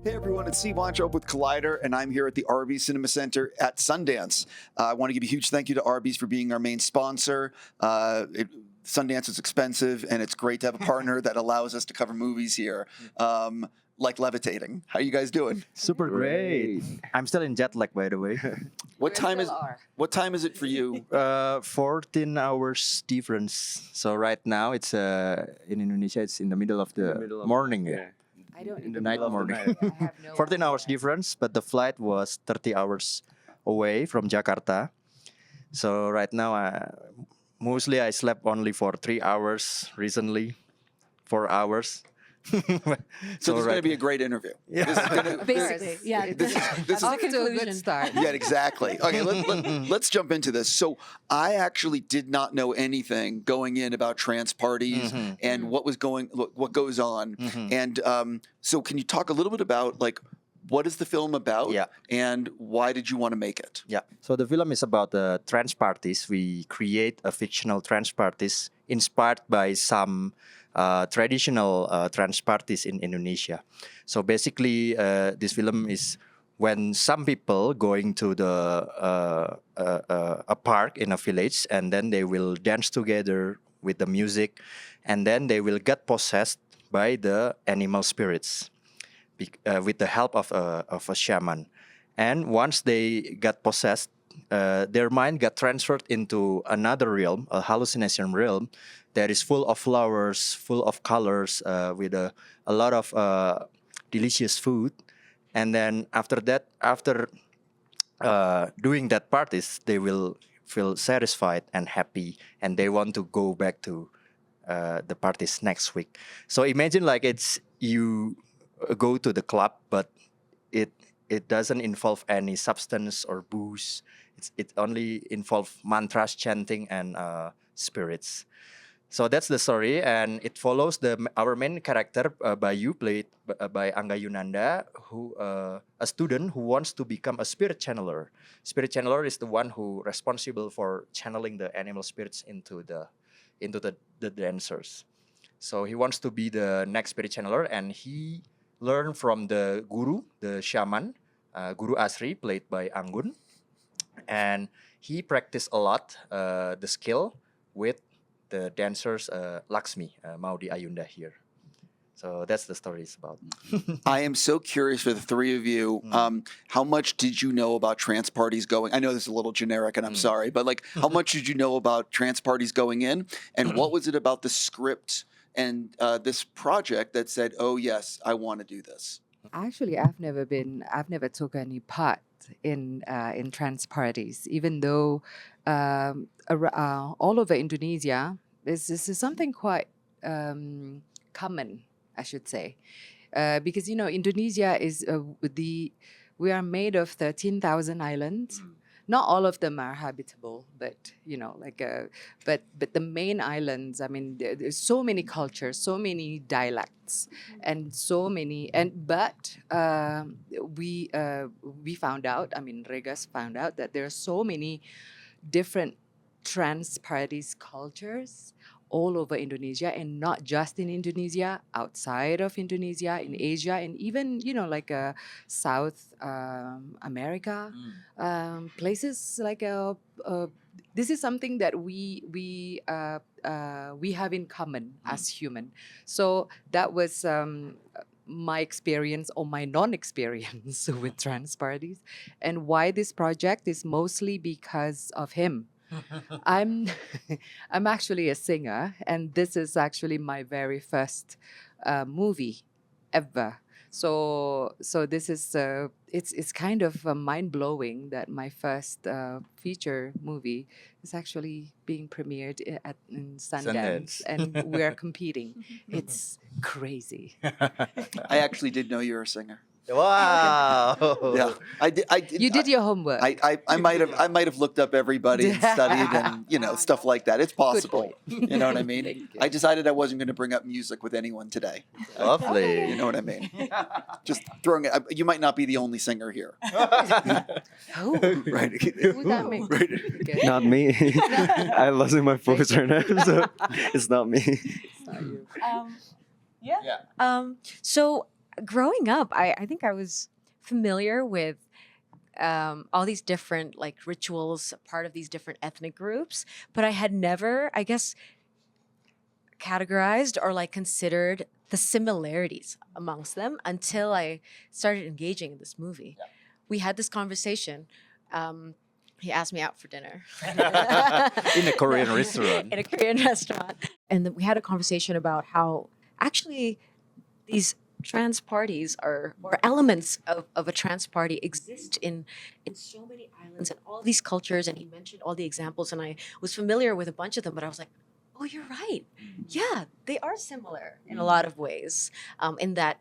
Hey everyone, it's Steve Weintraub with Collider, and I'm here at the Arby's Cinema Center at Sundance. I want to give a huge thank you to Arby's for being our main sponsor. Sundance is expensive, and it's great to have a partner that allows us to cover movies here, like Levitating. How are you guys doing? Super great. I'm still in jet lag, by the way. What time is it for you? 14 hours difference. So right now it's in Indonesia. It's in the middle of the morning. Yeah. I don't In the night morning. I have no 14 hours idea. difference, but the flight was 30 hours away from Jakarta. So right now, mostly I slept only for 3 hours recently, 4 hours. So this is going to be a great interview. Yeah. This is gonna, Basically, yeah. this is Off to a good start. yeah, exactly. Okay, let's jump into this. So I actually did not know anything going in about trance parties and what goes on. And so can you talk a little bit about what is the film about? Yeah. And why did you want to make it? Yeah. So the film is about the trance parties. We create a fictional trance parties inspired by some traditional trance parties in Indonesia. So basically, this film is when some people going to a park in a village, and then they will dance together with the music, and then they will get possessed by the animal spirits with the help of a shaman. And once they got possessed, their mind got transferred into another realm, a hallucination realm, that is full of flowers, full of colors, with a lot of delicious food. And then after that, after doing that parties, they will feel satisfied and happy, and they want to go back to the parties next week. So imagine it's you go to the club, but it doesn't involve any substance or booze. It only involves mantras, chanting, and spirits. So that's the story, and it follows our main character, Bayu, played by Angga Yunanda, who a student who wants to become a spirit channeler. Spirit channeler is the one who responsible for channeling the animal spirits into the dancers. So he wants to be the next spirit channeler, and he learned from the guru, the shaman, Guru Asri, played by Anggun, and he practiced a lot the skill with the dancers Laxmi, Maudy Ayunda here. So that's the story is about. I am so curious for the three of you. How much did you know about trance parties going? I know this is a little generic, and I'm sorry, but how much did you know about trance parties going in, and what was it about the script and this project that said, "Oh yes, I want to do this"? Actually, I've never took any part in trance parties, even though all over Indonesia, this is something quite common, I should say, because Indonesia is we are made of 13,000 islands. Not all of them are habitable, but but the main islands. I mean, there's so many cultures, so many dialects, and so many. But we found out. I mean, Wregas found out that there are so many different trans parties cultures all over Indonesia, and not just in Indonesia, outside of Indonesia, in Asia, and even South America, places this is something that we have in common as human. So that was my experience or my non-experience with trans parties, and why this project is mostly because of him. I'm actually a singer, and this is actually my very first movie ever. So this is it's kind of mind blowing that my first feature movie is actually being premiered in Sundance, and we're competing. It's crazy. I actually did know you were a singer. Wow! Yeah, I did. You did your homework. I might have looked up everybody and studied and stuff like that. It's possible. point. You know what I mean? Thank you. I decided I wasn't going to bring up music with anyone today. Lovely. You know what I mean? Just throwing it. You might not be the only singer here. Who? Right. Who that make? Right. Okay. Not me. I lost my voice right now, so it's not me. Not you. Yeah. Yeah. So growing up, I think I was familiar with all these different like rituals, part of these different ethnic groups, but I had never, I guess, categorized or like considered the similarities amongst them until I started engaging in this movie. We had this conversation. He asked me out for dinner In a Korean restaurant. In a Korean restaurant, and then we had a conversation about how actually these trans parties are or elements of a trans party exist in so many islands and all these cultures. And he mentioned all the examples, and I was familiar with a bunch of them, but I was like, oh, you're right. Yeah, they are similar in a lot of ways. In that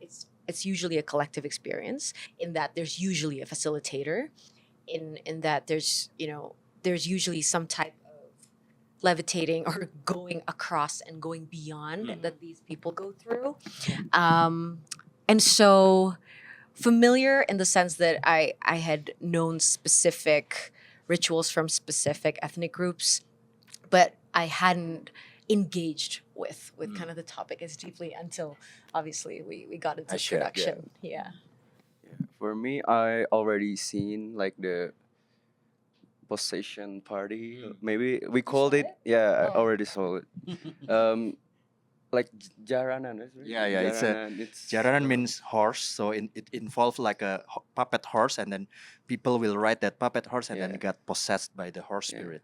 it's usually a collective experience. In that there's usually a facilitator. In that there's there's usually some type of levitating or going across and going beyond that these people go through. And so familiar in the sense that I had known specific rituals from specific ethnic groups, but I hadn't engaged with kind of the topic as deeply until obviously we got into shared, production. Yeah. For me, I already seen like the possession party. Maybe we called it. Yeah, I already saw it. Like jaranan. Right? Yeah, it's Jaranan, Jaranan means horse, so it involves like a puppet horse, and then people will ride that puppet horse, and then Yeah. got possessed by the horse Yeah. spirit.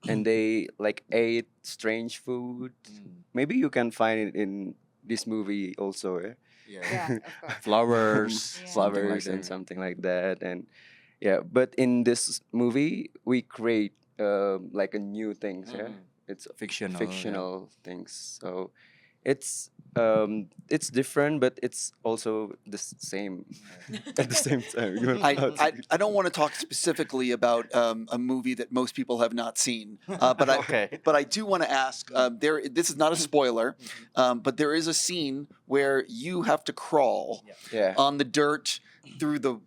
and they like ate strange food. Maybe you can find it in this movie also. Yeah? Yeah, of course. Flowers, Yeah. something like Flowers and that. something like that, and yeah. But in this movie, we create like a new things. Yeah, it's Fictional. fictional things. So it's different, but it's also the same at the same time. You know how to- I don't want to talk specifically about a movie that most people have not seen, but Okay. but I do want to ask. This is not a spoiler, but there is a scene where you have to crawl yeah. on the dirt through the.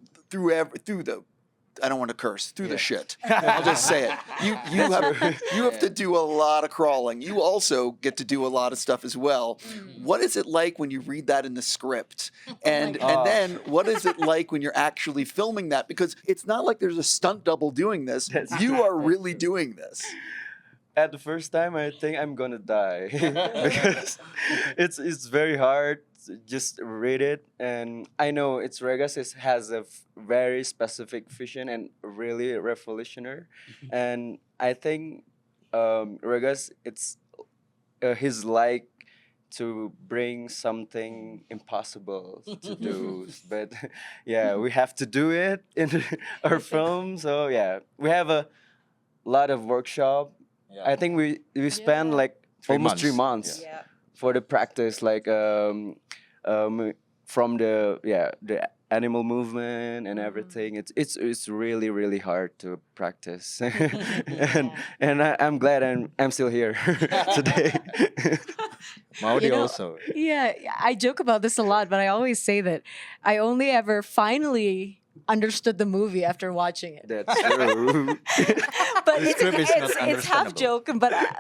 I don't want to curse through the shit. I'll just say it. You have to do a lot of crawling. You also get to do a lot of stuff as well. What is it like when you read that in the script? And then what is it like when you're actually filming that? Because it's not like there's a stunt double doing this. You are really doing this. At the first time, I think I'm gonna die because it's very hard. Just read it, and I know it's Wregas has a very specific vision and really revolutionary, and I think Wregas it's his like to bring something impossible to do, but yeah, we have to do it in our film. So yeah, we have a lot of workshop. I think we spend like almost 3 months Yeah. for the practice, like from the animal movement and everything. It's really hard to practice, and I'm glad I'm still here today. Maudy You know- also. Yeah, I joke about this a lot, but I always say that I only ever finally understood the movie after watching it. That's true. But The script is not it's half understandable. joke,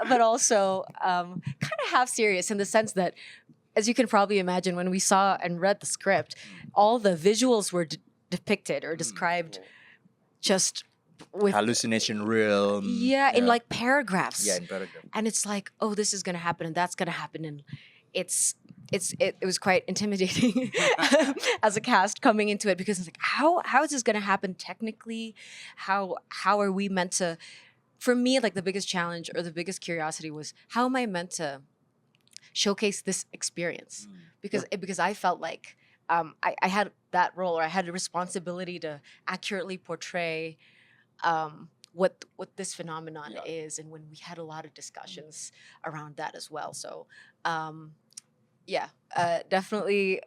but also kind of half serious in the sense that, as you can probably imagine, when we saw and read the script, all the visuals were depicted or described just with Hallucination realm. in like paragraphs. Yeah, in paragraph. And it's like, oh, this is gonna happen and that's gonna happen, and it was quite intimidating as a cast coming into it, because it's like, how is this gonna happen technically? How are we meant to? For me, like the biggest challenge or the biggest curiosity was, how am I meant to showcase this experience? Because I felt like I had that role, or I had a responsibility to accurately portray what this phenomenon is, and when we had a lot of discussions around that as well. So definitely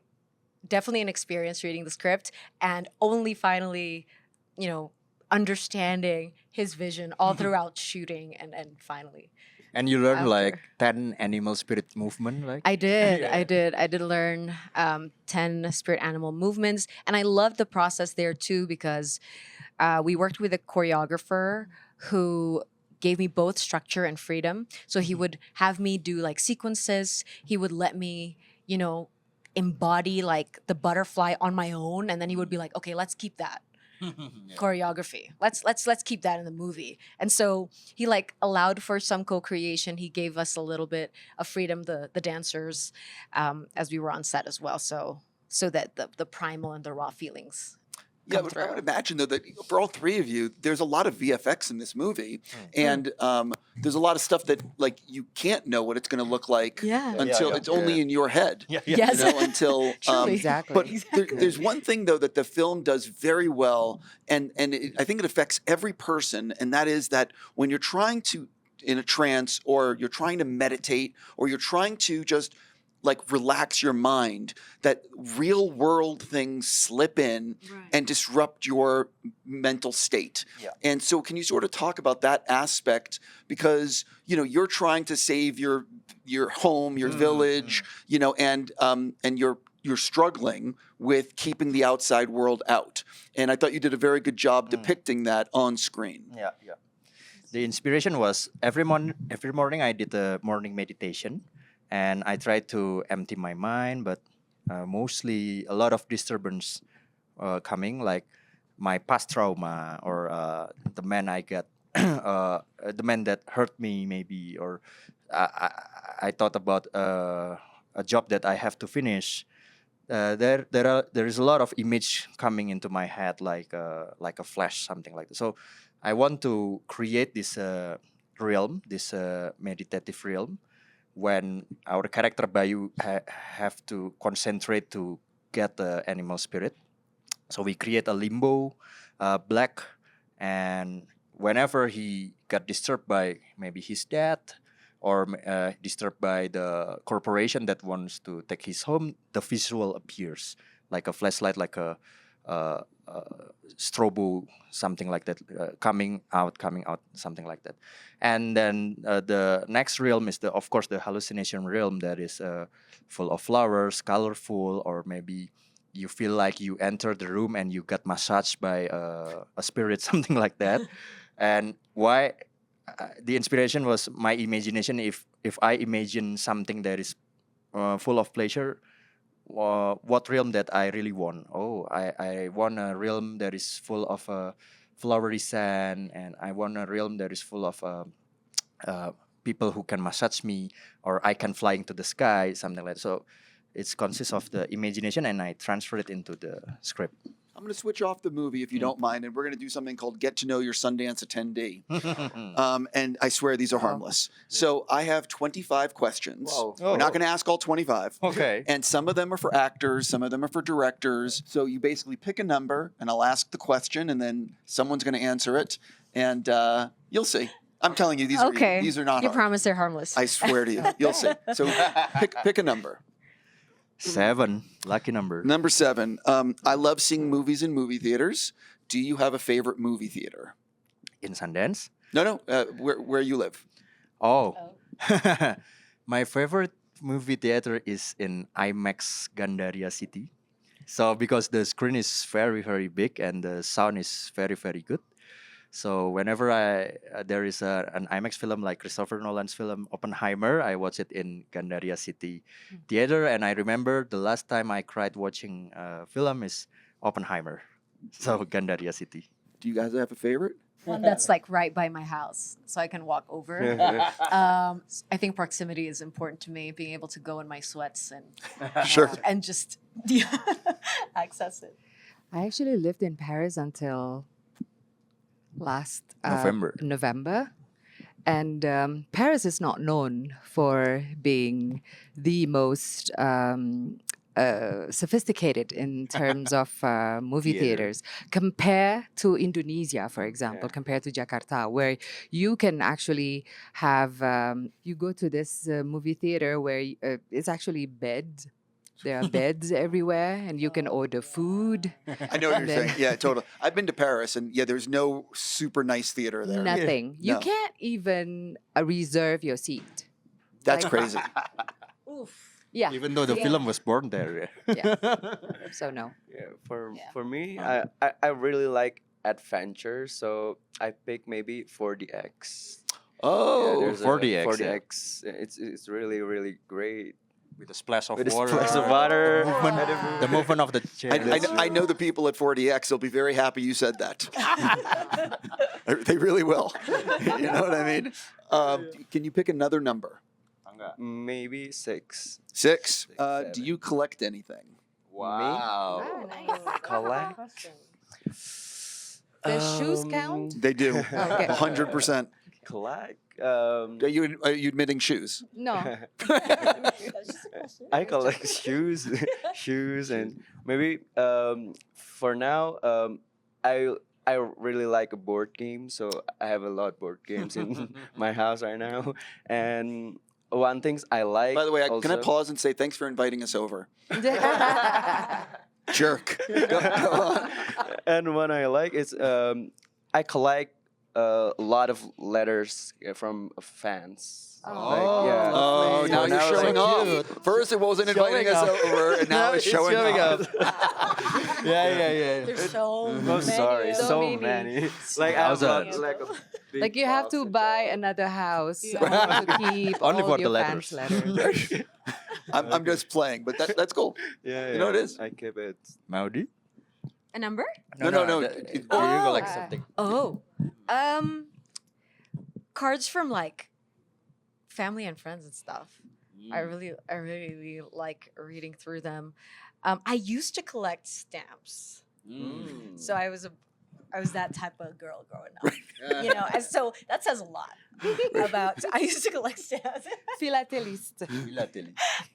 an experience reading the script, and only finally, understanding his vision all throughout shooting, and finally. And you learn like After. 10 animal spirit movement, like? I did learn 10 spirit animal movements, and I loved the process there too, because we worked with a choreographer who gave me both structure and freedom. So he would have me do like sequences. He would let me, embody like the butterfly on my own, and then he would be like, okay, let's keep that choreography. Let's keep that in the movie. And so he like allowed for some co-creation. He gave us a little bit of freedom, the dancers, as we were on set as well. So that the primal and the raw feelings. Yeah, come but I would through. imagine though that for all three of you, there's a lot of VFX in this movie, and there's a lot of stuff that like you can't know what it's going to look like Yeah. until yeah. it's only in your head. Yeah, Yes. You know, until Truly. Exactly. But there's one thing though that the film does very well, and I think it affects every person, and that is that when you're trying to in a trance, or you're trying to meditate, or you're trying to just like relax your mind, that real world things slip in and disrupt your mental state. Yeah. And so can you sort of talk about that aspect, because you know you're trying to save your home, your village, you know, and you're struggling with keeping the outside world out. And I thought you did a very good job depicting that on screen. Yeah. The inspiration was every morning I did a morning meditation, and I tried to empty my mind, but mostly a lot of disturbance coming, like my past trauma, or the man I got, the man that hurt me, maybe, or I thought about a job that I have to finish. There is a lot of image coming into my head, like a flash, something like that. So I want to create this realm, this meditative realm, when our character Bayu have to concentrate to get the animal spirit. So we create a limbo, black, and whenever he got disturbed by maybe his dad, or disturbed by the corporation that wants to take his home, the visual appears like a flashlight, like a strobo, something like that, coming out, something like that. And then the next realm is of course the hallucination realm, that is full of flowers, colorful, or maybe you feel like you enter the room and you got massaged by a spirit, something like that. And why the inspiration was my imagination. If I imagine something that is full of pleasure, what realm that I really want? Oh, I want a realm that is full of flowery sand, and I want a realm that is full of people who can massage me, or I can fly into the sky, something like that. So it consists of the imagination, and I transfer it into the script. I'm going to switch off the movie if you don't mind, and we're going to do something called Get to Know Your Sundance Attendee. And I swear these are harmless. So I have 25 questions. Whoa. We're not going to ask all 25. Okay. And some of them are for actors, some of them are for directors. So you basically pick a number, and I'll ask the question, and then someone's going to answer it, and you'll see. I'm telling you, these are not You hard. promise they're harmless. I swear to you, you'll see. So pick a number. 7, lucky number. Number 7. I love seeing movies in movie theaters. Do you have a favorite movie theater? In Sundance. No. Where you live? Oh. My favorite movie theater is in IMAX Gandaria City. So because the screen is very, very big and the sound is very, very good. So whenever there is an IMAX film like Christopher Nolan's film Oppenheimer, I watch it in Gandaria City Theater. And I remember the last time I cried watching a film is Oppenheimer. So Gandaria City. Do you guys have a favorite? One that's like right by my house, so I can walk over. I think proximity is important to me, being able to go in my sweats and Sure. and just access it. I actually lived in Paris until last November. And Paris is not known for being the most sophisticated in terms of movie theaters. Compare to Indonesia, for example, compared to Jakarta, where you can actually have, you go to this movie theater where it's actually beds. There are beds everywhere, and you can order food. I know what you're Then- saying. Yeah, totally. I've been to Paris, and yeah, there's no super nice theater there. Nothing. You No. can't even reserve your seat. That's Like- crazy. Oof. Yeah. Even though the Yeah. film was born there. Yeah. So no. Yeah, Yeah. for me, I really like adventure, so I pick maybe 4DX. Oh, there's a 4DX, 4DX. It's really really great. with a splash of with a water. splash of water. The movement of the chair. I know the people at 4DX will be very happy you said that. They really will. You know what I mean? Can you pick another number? Maybe 6. 6. Do seven. you collect anything? Wow. Collect. Does shoes count? They do. Okay. 100%. Collect. Are you admitting shoes? No. I collect shoes, and maybe for now I really like a board game, so I have a lot of board games in my house right now. And one things I like. By the way, can I also- pause and say thanks for inviting us over? Jerk. Go on. And one I like is I collect a lot of letters from fans. Yeah. Oh, now So you're showing like, off. First it wasn't inviting us over, and now it's showing off. Yeah. There's so I'm many. sorry, So so many. many. Like I have Thousands. like a big Like you have to box buy of- another house Yeah. to keep Only all for the your letters. fans' letters. I'm just playing, but that's cool. Yeah, You know what it is? I keep it. Maudi? A number? No. You collect Oh. something. Oh, cards from like family and friends and stuff. I really like reading through them. I used to collect stamps, so I was that type of girl growing up. You know, and so that says a lot about. I used to collect stamps. Philatelist.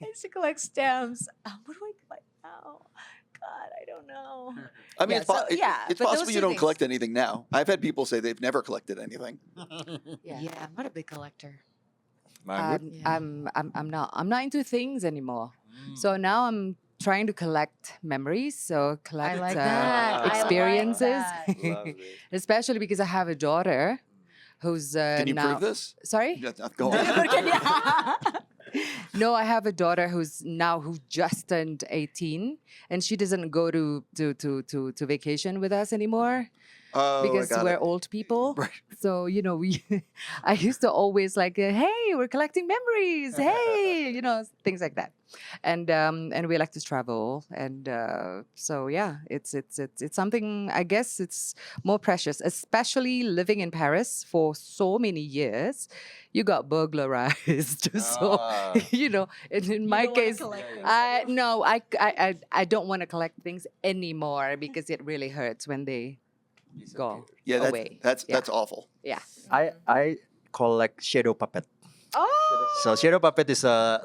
I used to collect stamps. What do I collect now? God, I don't know. I mean, Yeah, it's, po- so- it- yeah, it's but those possible you two don't things. collect anything now. I've had people say they've never collected anything. Yeah, I'm not a big collector. Maudi? I'm not into things anymore. So now I'm trying to collect memories. So collect like that. I like experiences, that. Love it. especially because I have a daughter who's Can you now. prove this? Sorry. Yeah, go on. No, I have a daughter who just turned 18, and she doesn't go to vacation with us anymore Oh, because I got we're it. old people. Right. So I used to always like, hey, we're collecting memories. Hey, things like that, and we like to travel, and so yeah, it's something. I guess it's more precious, especially living in Paris for so many years. You got burglarized, so in my case, I don't want to collect things anymore because it really hurts when they go Yeah, away. that's Yeah. awful. Yeah. I collect shadow puppet. Oh. So shadow puppet is a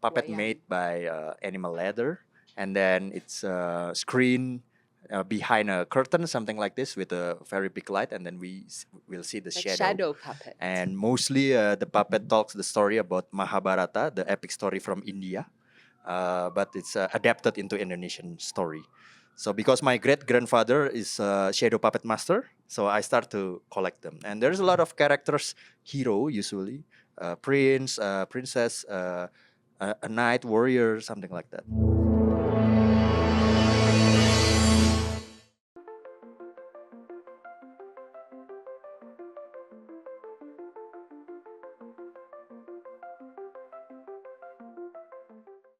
puppet Yeah. made by animal leather, and then it's a screen behind a curtain, something like this, with a very big light, and then we'll see the Like shadow. shadow puppet. And mostly the puppet talks the story about Mahabharata, the epic story from India, but it's adapted into Indonesian story. So because my great grandfather is a shadow puppet master, so I start to collect them. And there's a lot of characters, hero usually, prince, princess, a knight, warrior, something like that.